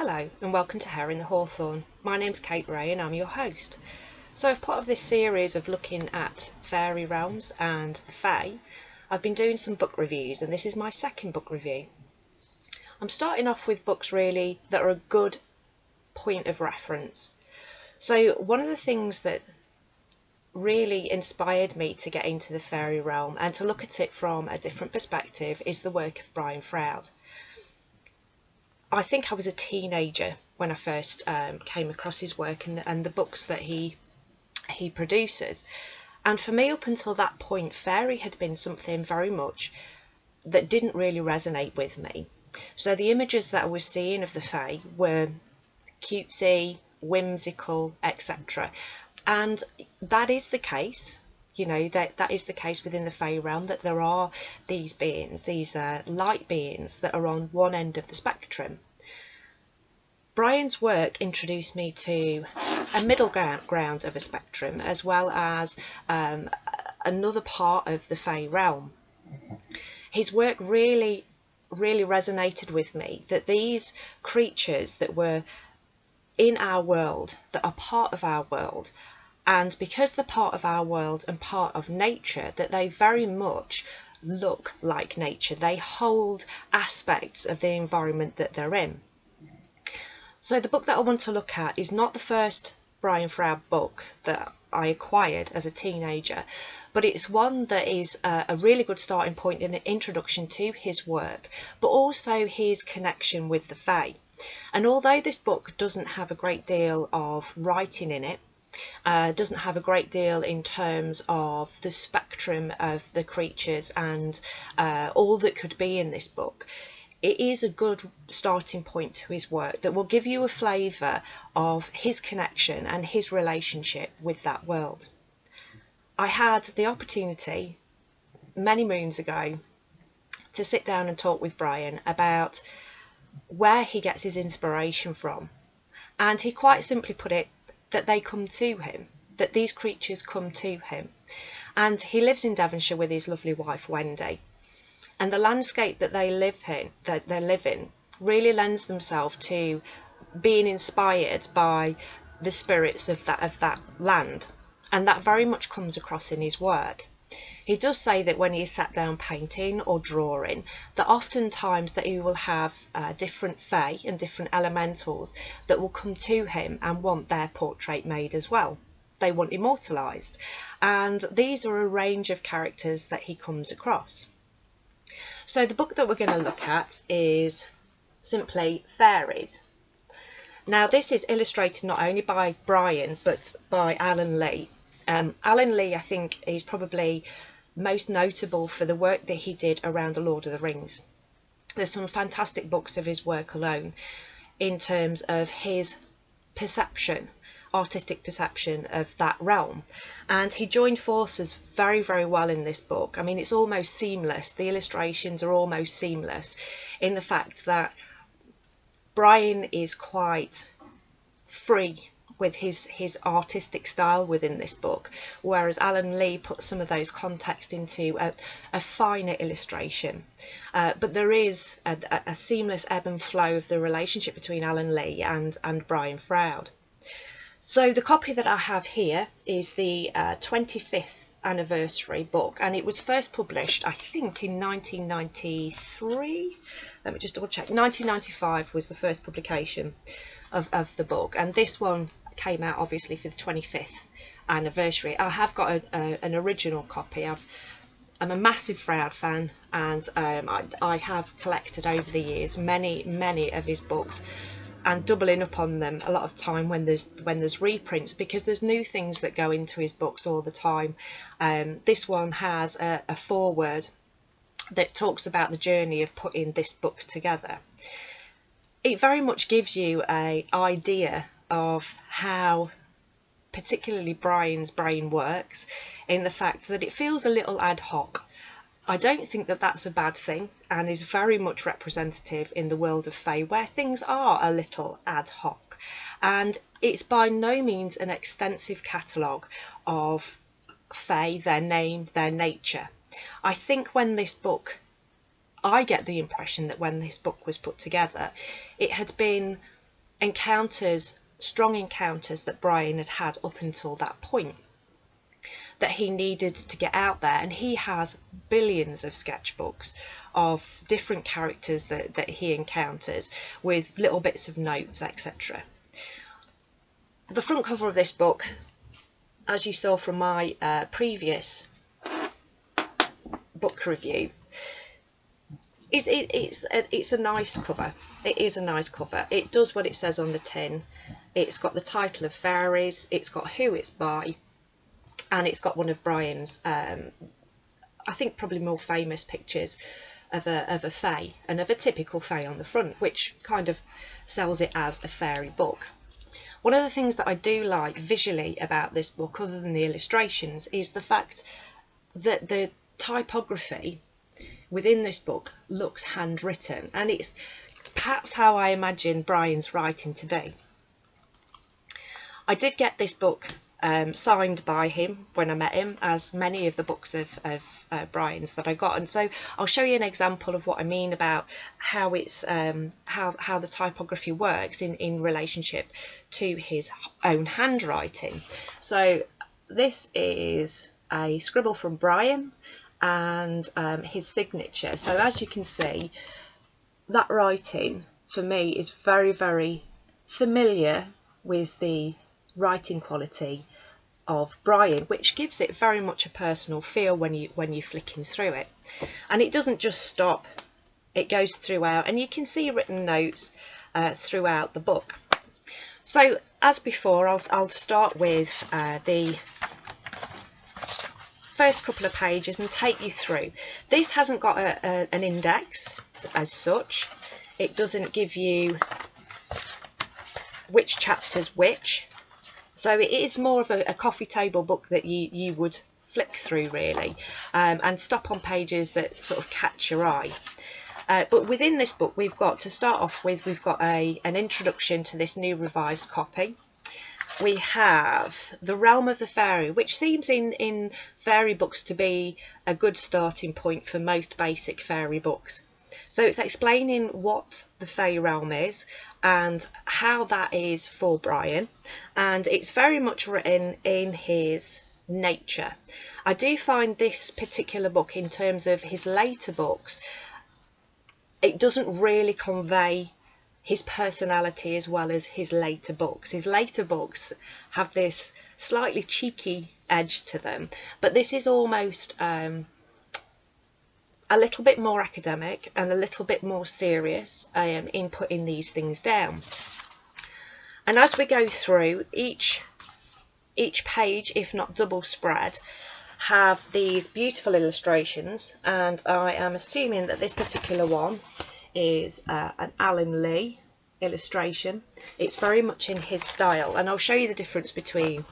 Hello and welcome to Hair in the Hawthorn. My name's Kate Ray and I'm your host. So as part of this series of looking at fairy realms and the Fae, I've been doing some book reviews and this is my second book review. I'm starting off with books really that are a good point of reference. So one of the things that really inspired me to get into the fairy realm and to look at it from a different perspective is the work of Brian Frouds. I think I was a teenager when I first came across his work and the books that he produces. And for me, up until that point, fairy had been something very much that didn't really resonate with me. So the images that I was seeing of the Fae were cutesy, whimsical, etc. And that is the case. You know, that is the case within the Faerie Realm, that there are these beings, these light beings that are on one end of the spectrum. Brian's work introduced me to a middle ground of a spectrum, as well as another part of the Faerie Realm. His work really resonated with me, that these creatures that were in our world, that are part of our world, and because they're part of our world and part of nature, that they very much look like nature. They hold aspects of the environment that they're in. So the book that I want to look at is not the first Brian Frouds book that I acquired as a teenager, but it's one that is a really good starting point in an introduction to his work, but also his connection with the Fae. And although this book doesn't have a great deal of writing in it, doesn't have a great deal in terms of the spectrum of the creatures and all that could be in this book, it is a good starting point to his work that will give you a flavour of his connection and his relationship with that world. I had the opportunity many moons ago to sit down and talk with Brian about where he gets his inspiration from, and he quite simply put it that they come to him, that these creatures come to him. And he lives in Devonshire with his lovely wife Wendy, and the landscape that they live in really lends themselves to being inspired by the spirits of that land, and that very much comes across in his work. He does say that when he's sat down painting or drawing, that oftentimes that he will have different fae and different elementals that will come to him and want their portrait made as well. They want immortalised. And these are a range of characters that he comes across. So the book that we're going to look at is simply Faeries. Now this is illustrated not only by Brian but by Alan Lee. Alan Lee, I think, is probably most notable for the work that he did around the Lord of the Rings. There's some fantastic books of his work alone in terms of his perception, artistic perception of that realm, and he joined forces very well in this book. I mean, it's almost seamless. The illustrations are almost seamless in the fact that Brian is quite free with his artistic style within this book, whereas Alan Lee put some of those context into a finer illustration. But there is a seamless ebb and flow of the relationship between Alan Lee and Brian Frouds. So the copy that I have here is the 25th anniversary book, and it was first published, I think, in 1993. Let me just double check. 1995 was the first publication of the book, and this one came out obviously for the 25th anniversary. I have got an original copy. I'm a massive Froud fan, and I have collected over the years many of his books, and doubling up on them a lot of time when there's reprints, because there's new things that go into his books all the time. This one has a foreword that talks about the journey of putting this book together. It very much gives you an idea of how particularly Brian's brain works, in the fact that it feels a little ad hoc. I don't think that that's a bad thing, and is very much representative in the world of Fae, where things are a little ad hoc. And it's by no means an extensive catalogue of Fae, their name, their nature. I think I get the impression that when this book was put together, it had been encounters, strong encounters that Brian had had up until that point, that he needed to get out there. And he has billions of sketchbooks of different characters that he encounters, with little bits of notes, etc. The front cover of this book, as you saw from my previous book review, it's a nice cover. It is a nice cover. It does what it says on the tin. It's got the title of Faeries, it's got who it's by, and it's got one of Brian's I think probably more famous pictures of a fae, and of a typical fae on the front, which kind of sells it as a fairy book. One of the things that I do like visually about this book, other than the illustrations, is the fact that the typography within this book looks handwritten, and it's perhaps how I imagine Brian's writing to be. I did get this book signed by him when I met him, as many of the books of Brian's that I got, and so I'll show you an example of what I mean about how it's how the typography works in relationship to his own handwriting. So this is a scribble from Brian and his signature. So as you can see, that writing for me is very, very familiar with the writing quality of Brian, which gives it very much a personal feel when you're flicking through it. And it doesn't just stop, it goes throughout, and you can see written notes throughout the book. So as before, I'll start with the first couple of pages and take you through. This hasn't got an index as such. It doesn't give you which chapter's which. So it is more of a coffee table book that you would flick through, really, and stop on pages that sort of catch your eye. But within this book, we've got, to start off with, we've got an introduction to this new revised copy. We have the Realm of the Fairy, which seems in fairy books to be a good starting point for most basic fairy books. So it's explaining what the Faerie Realm is and how that is for Brian, and it's very much written in his nature. I do find this particular book, in terms of his later books, it doesn't really convey his personality as well as his later books. His later books have this slightly cheeky edge to them, but this is almost a little bit more academic and a little bit more serious in putting these things down. And as we go through, each page, if not double spread, have these beautiful illustrations, and I am assuming that this particular one is an Alan Lee illustration. It's very much in his style, and I'll show you the difference between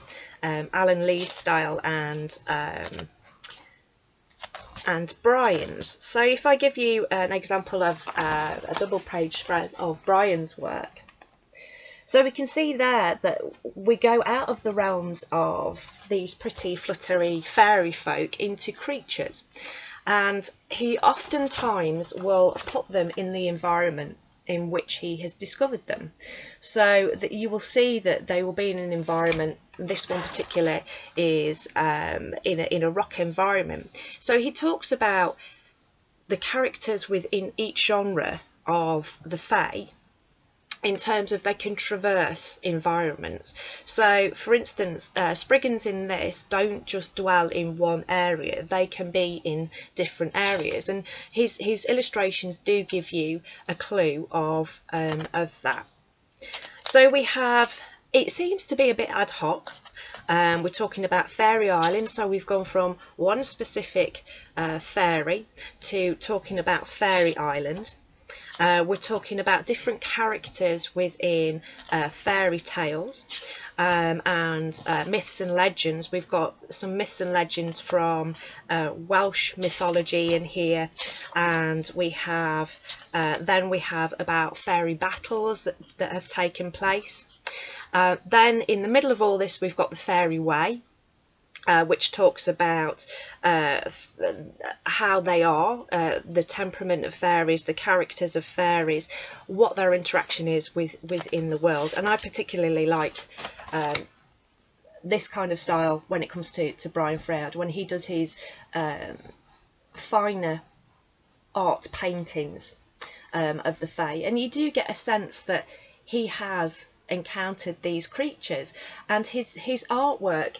Alan Lee's style and Brian's. So if I give you an example of a double page spread of Brian's work, so we can see there that we go out of the realms of these pretty fluttery fairy folk into creatures, and he oftentimes will put them in the environment in which he has discovered them, so that you will see that they will be in an environment. This one particular is in a rock environment. So he talks about the characters within each genre of the Fae, in terms of they can traverse environments. So for instance, Spriggans in this don't just dwell in one area, they can be in different areas, and his illustrations do give you a clue of that. So we have, it seems to be a bit ad hoc. We're talking about Faerie Island, so we've gone from one specific fairy to talking about Faerie Islands. We're talking about different characters within fairy tales and myths and legends. We've got some myths and legends from Welsh mythology in here, and we have then we have about fairy battles that have taken place. Then in the middle of all this, we've got the Fairy Way, which talks about how they are, the temperament of fairies, the characters of fairies, what their interaction is within the world. And I particularly like this kind of style when it comes to Brian Frouds, when he does his finer art paintings of the Fae, and you do get a sense that he has encountered these creatures, and his artwork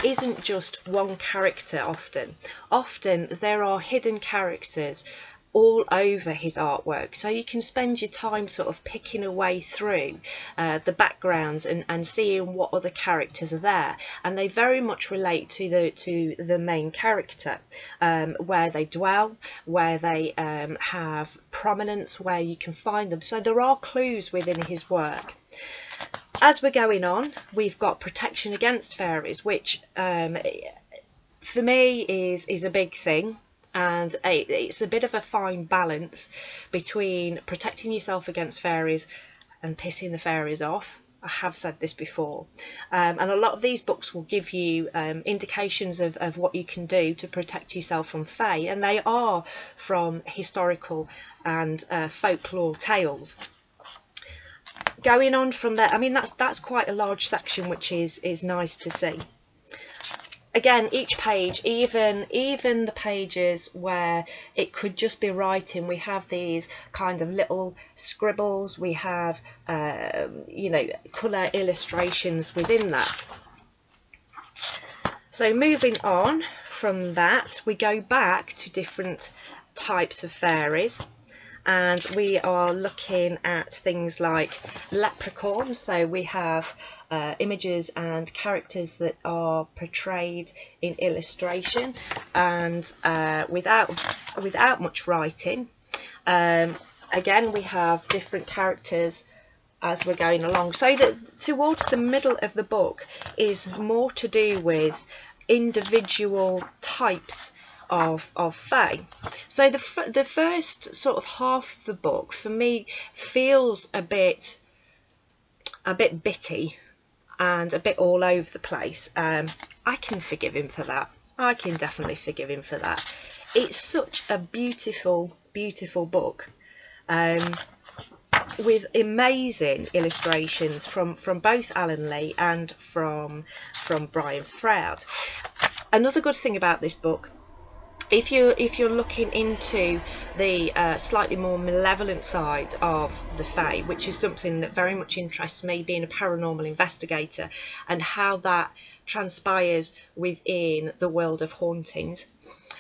isn't just one character. Often there are hidden characters all over his artwork, so you can spend your time sort of picking away through the backgrounds and seeing what other characters are there, and they very much relate to the main character, where they dwell, where they have prominence, where you can find them. So there are clues within his work. As we're going on, we've got protection against fairies, which for me is a big thing, and it's a bit of a fine balance between protecting yourself against fairies and pissing the fairies off. I have said this before, and a lot of these books will give you indications of what you can do to protect yourself from Fae, and they are from historical and folklore tales. Going on from there, I mean, that's quite a large section, which is nice to see. Again, each page, even the pages where it could just be writing, we have these kind of little scribbles, we have you know, colour illustrations within that. So moving on from that, we go back to different types of fairies, and we are looking at things like leprechauns. So we have images and characters that are portrayed in illustration and without much writing. Again, we have different characters as we're going along, so that towards the middle of the book is more to do with individual types of Fae. So the first sort of half of the book for me feels a bit bitty and a bit all over the place. I can forgive him for that. I can definitely forgive him for that. It's such a beautiful book, with amazing illustrations from both Alan Lee and from Brian Frouds. Another good thing about this book, if you're looking into the slightly more malevolent side of the Fae, which is something that very much interests me, being a paranormal investigator, and how that transpires within the world of hauntings,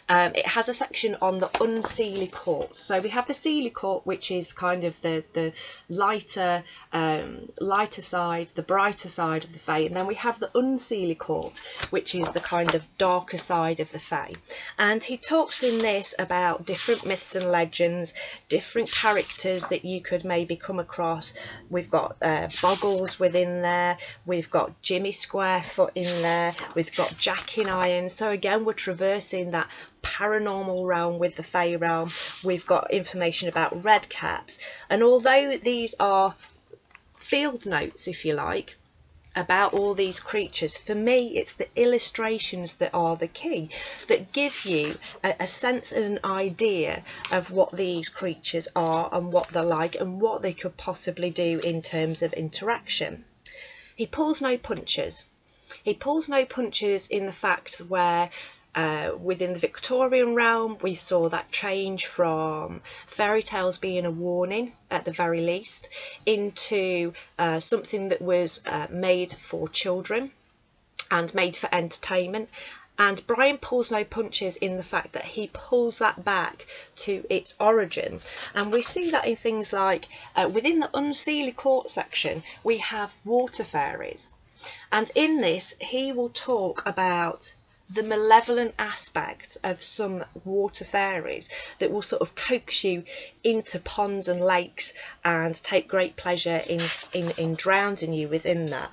it has a section on the Unsealing Court. So we have the Sealing Court, which is kind of the lighter side, the brighter side of the Fae, and then we have the Unsealing Court, which is the kind of darker side of the Fae. And he talks in this about different myths and legends, different characters that you could maybe come across. We've got Boggles within there, we've got Jimmy Squarefoot in there, we've got Jack in Iron. So again, we're traversing that paranormal realm with the Faerie Realm. We've got information about red caps, and although these are field notes, if you like, about all these creatures, for me it's the illustrations that are the key, that give you a sense and an idea of what these creatures are and what they're like and what they could possibly do in terms of interaction. He pulls no punches. He pulls no punches in the fact where within the Victorian realm we saw that change from fairy tales being a warning at the very least into something that was made for children and made for entertainment. And Brian pulls no punches in the fact that he pulls that back to its origin, and we see that in things like within the Unsealing Court section we have water fairies, and in this he will talk about the malevolent aspect of some water fairies that will sort of coax you into ponds and lakes and take great pleasure in drowning you within that.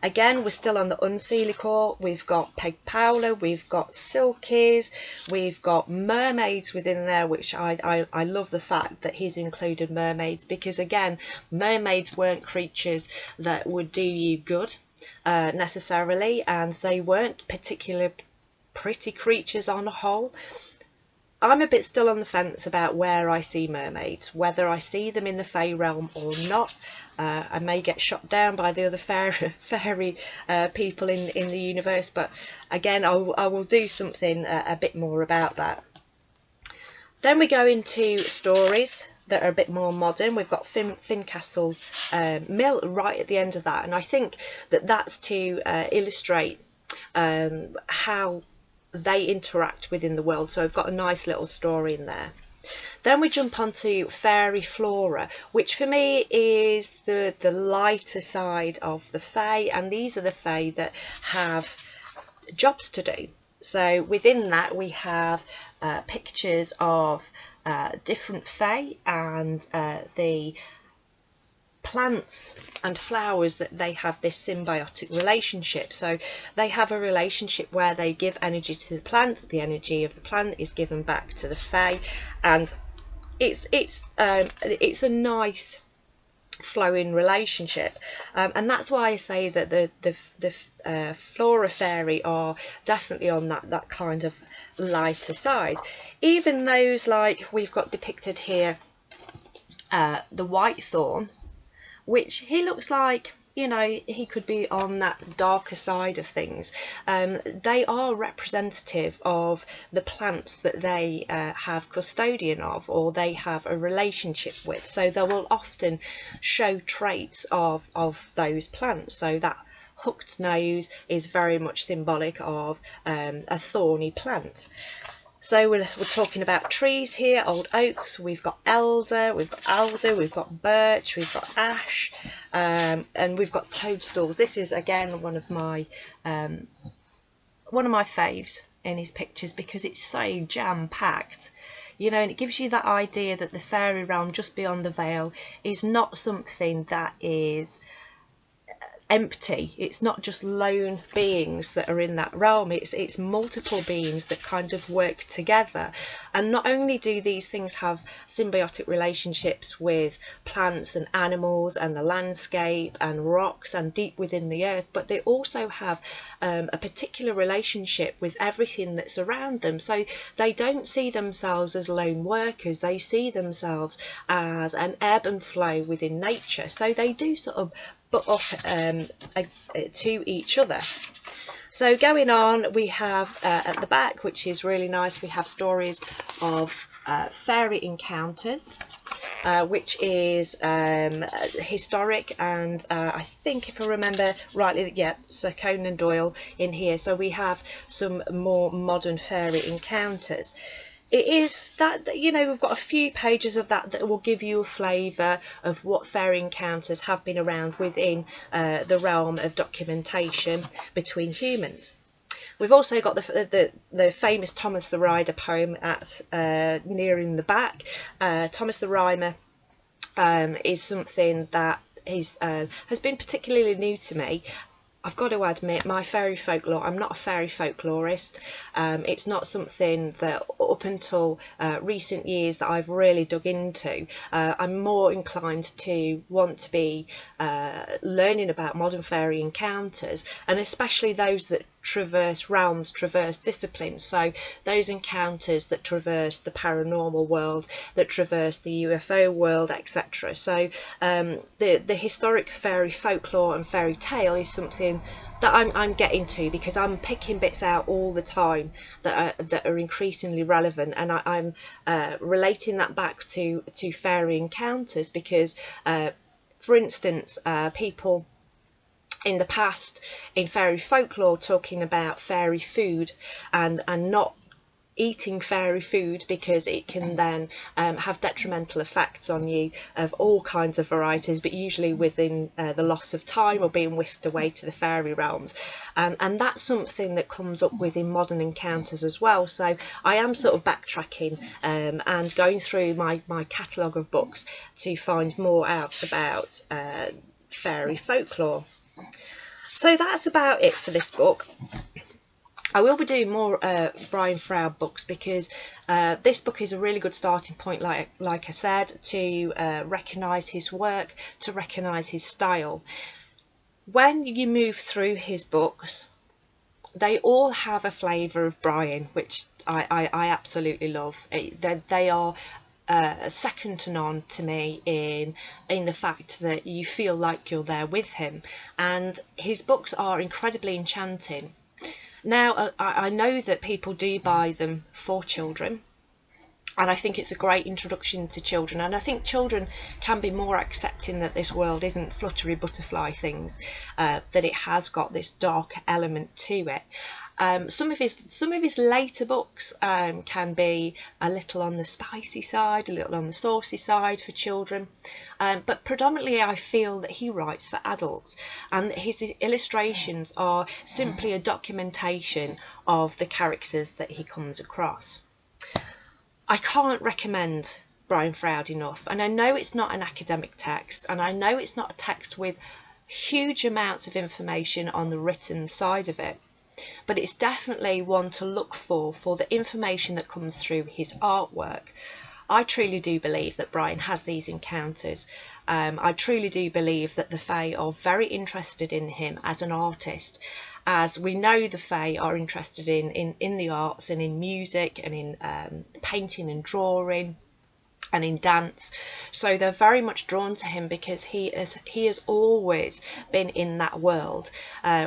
Again, we're still on the Unsealing Court. We've got Peg Powler, we've got Silkies, we've got mermaids within there, which I love the fact that he's included mermaids, because again, mermaids weren't creatures that would do you good. necessarily, and they weren't particularly pretty creatures on a whole. I'm a bit still on the fence about where I see mermaids, whether I see them in the Faerie Realm or not. I may get shot down by the other fairy people in the universe, but again, I will do something a bit more about that. Then we go into stories that are a bit more modern. We've got Fincastle Mill right at the end of that, and I think that that's to illustrate how they interact within the world. So I've got a nice little story in there. Then we jump onto Fairy Flora, which for me is the lighter side of the Fae, and these are the Fae that have jobs to do. So within that we have pictures of different Fae and the plants and flowers that they have this symbiotic relationship. So they have a relationship where they give energy to the plant, the energy of the plant is given back to the Fae, and it's a nice flowing relationship, and that's why I say that the Flora Fairy are definitely on that kind of lighter side. Even those, like we've got depicted here, the White Thorn, which he looks like, you know, he could be on that darker side of things. They are representative of the plants that they have custodian of, or they have a relationship with. So they will often show traits of those plants. So that hooked nose is very much symbolic of a thorny plant. So we're talking about trees here, old oaks, we've got elder, we've got alder, we've got birch, we've got ash, and we've got toadstools. This is again one of my faves in his pictures, because it's so jam-packed, you know, and it gives you that idea that the fairy realm just beyond the veil is not something that is empty. It's not just lone beings that are in that realm, it's multiple beings that kind of work together. And not only do these things have symbiotic relationships with plants and animals and the landscape and rocks and deep within the earth, but they also have a particular relationship with everything that's around them. So they don't see themselves as lone workers, they see themselves as an ebb and flow within nature. So they do sort of butt up to each other. So going on, we have at the back, which is really nice, we have stories of fairy encounters, which is historic, and I think, if I remember rightly, yeah, Sir Conan Doyle in here. So we have some more modern fairy encounters. It is that, you know, we've got a few pages of that will give you a flavour of what fairy encounters have been around within the realm of documentation between humans. We've also got the famous Thomas the Rider poem at near in the back. Thomas the Rhymer is something that has been particularly new to me. I've got to admit, my fairy folklore, I'm not a fairy folklorist. It's not something that up until recent years that I've really dug into. I'm more inclined to want to be learning about modern fairy encounters, and especially those that traverse realms, traverse disciplines. So those encounters that traverse the paranormal world, that traverse the UFO world, etc. So the historic fairy folklore and fairy tale is something that I'm getting to, because I'm picking bits out all the time that are increasingly relevant, and I'm relating that back to fairy encounters, because for instance, people in the past in fairy folklore talking about fairy food and not eating fairy food because it can then have detrimental effects on you of all kinds of varieties, but usually within the loss of time or being whisked away to the fairy realms, and that's something that comes up within modern encounters as well. So I am sort of backtracking and going through my catalogue of books to find more out about fairy folklore. So that's about it for this book. I will be doing more Brian Frouds books, because this book is a really good starting point, like I said, to recognise his work, to recognise his style. when you move through his books, they all have a flavour of Brian, which I absolutely love. They are second to none to me in the fact that you feel like you're there with him, and his books are incredibly enchanting. Now, I know that people do buy them for children, and I think it's a great introduction to children, and I think children can be more accepting that this world isn't fluttery butterfly things, that it has got this dark element to it. Some of his later books can be a little on the spicy side, a little on the saucy side for children, but predominantly I feel that he writes for adults, and his illustrations are simply a documentation of the characters that he comes across. I can't recommend Brian Froud enough, and I know it's not an academic text, and I know it's not a text with huge amounts of information on the written side of it, but it's definitely one to look for the information that comes through his artwork. I truly do believe that Brian has these encounters. I truly do believe that the Fae are very interested in him as an artist, as we know the Fae are interested in the arts and in music and in painting and drawing and in dance. So they're very much drawn to him because he has always been in that world.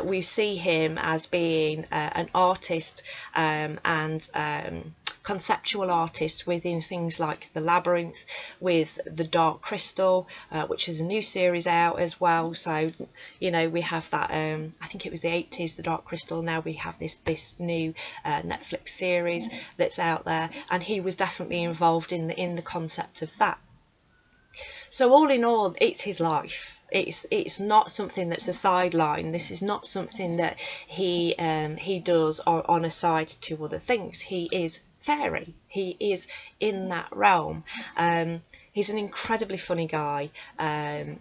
We see him as being an artist and conceptual artist within things like the Labyrinth, with the Dark Crystal, which is a new series out as well. So you know, we have that I think it was the 80s, the Dark Crystal. Now we have this new Netflix series that's out there, and he was definitely involved in the concept of that. So all in all, it's his life. It's not something that's a sideline. This is not something that he does on a side to other things. He is Faerie. He is in that realm. He's an incredibly funny guy, and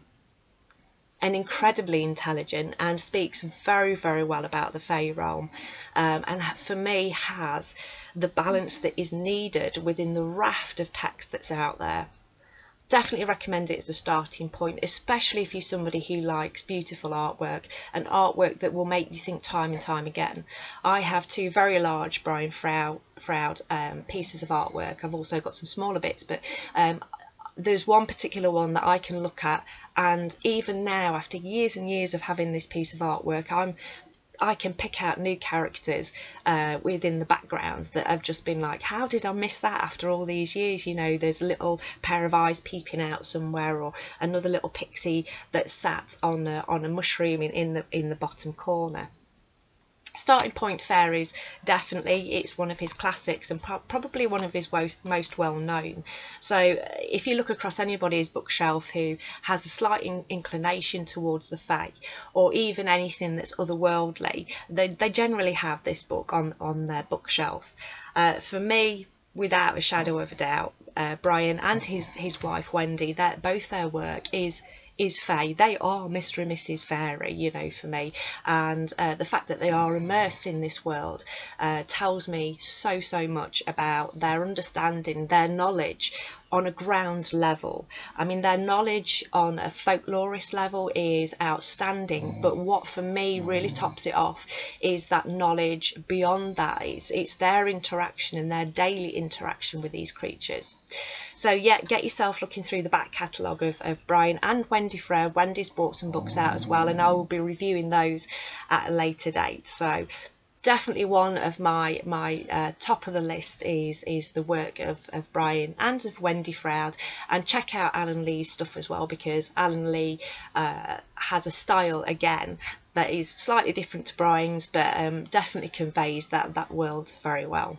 incredibly intelligent, and speaks very, very well about the Faerie Realm, and for me has the balance that is needed within the raft of text that's out there. Definitely recommend it as a starting point, especially if you're somebody who likes beautiful artwork and artwork that will make you think time and time again. I have two very large Brian Frouds pieces of artwork. I've also got some smaller bits, but there's one particular one that I can look at, and even now, after years and years of having this piece of artwork, I can pick out new characters within the backgrounds that have just been like, how did I miss that after all these years? You know, there's a little pair of eyes peeping out somewhere, or another little pixie that sat on a mushroom in the bottom corner. Starting point Faeries, definitely, it's one of his classics and probably one of his most well known. So if you look across anybody's bookshelf who has a slight inclination towards the Fae, or even anything that's otherworldly, they generally have this book on their bookshelf. For me, without a shadow of a doubt, Brian and his wife Wendy, both their work is Fae. They are Mr. and Mrs. Faerie, you know, for me, and the fact that they are immersed in this world tells me so much about their understanding, their knowledge on a ground level. I mean, their knowledge on a folklorist level is outstanding, but what for me really tops it off is that knowledge beyond that. It's their interaction and their daily interaction with these creatures. So yeah, get yourself looking through the back catalogue of Brian and Wendy Froud. Wendy's bought some books out as well, and I will be reviewing those at a later date. So definitely one of my top of the list is the work of Brian and of Wendy Froud. And check out Alan Lee's stuff as well, because Alan Lee has a style again that is slightly different to Brian's, but definitely conveys that world very well.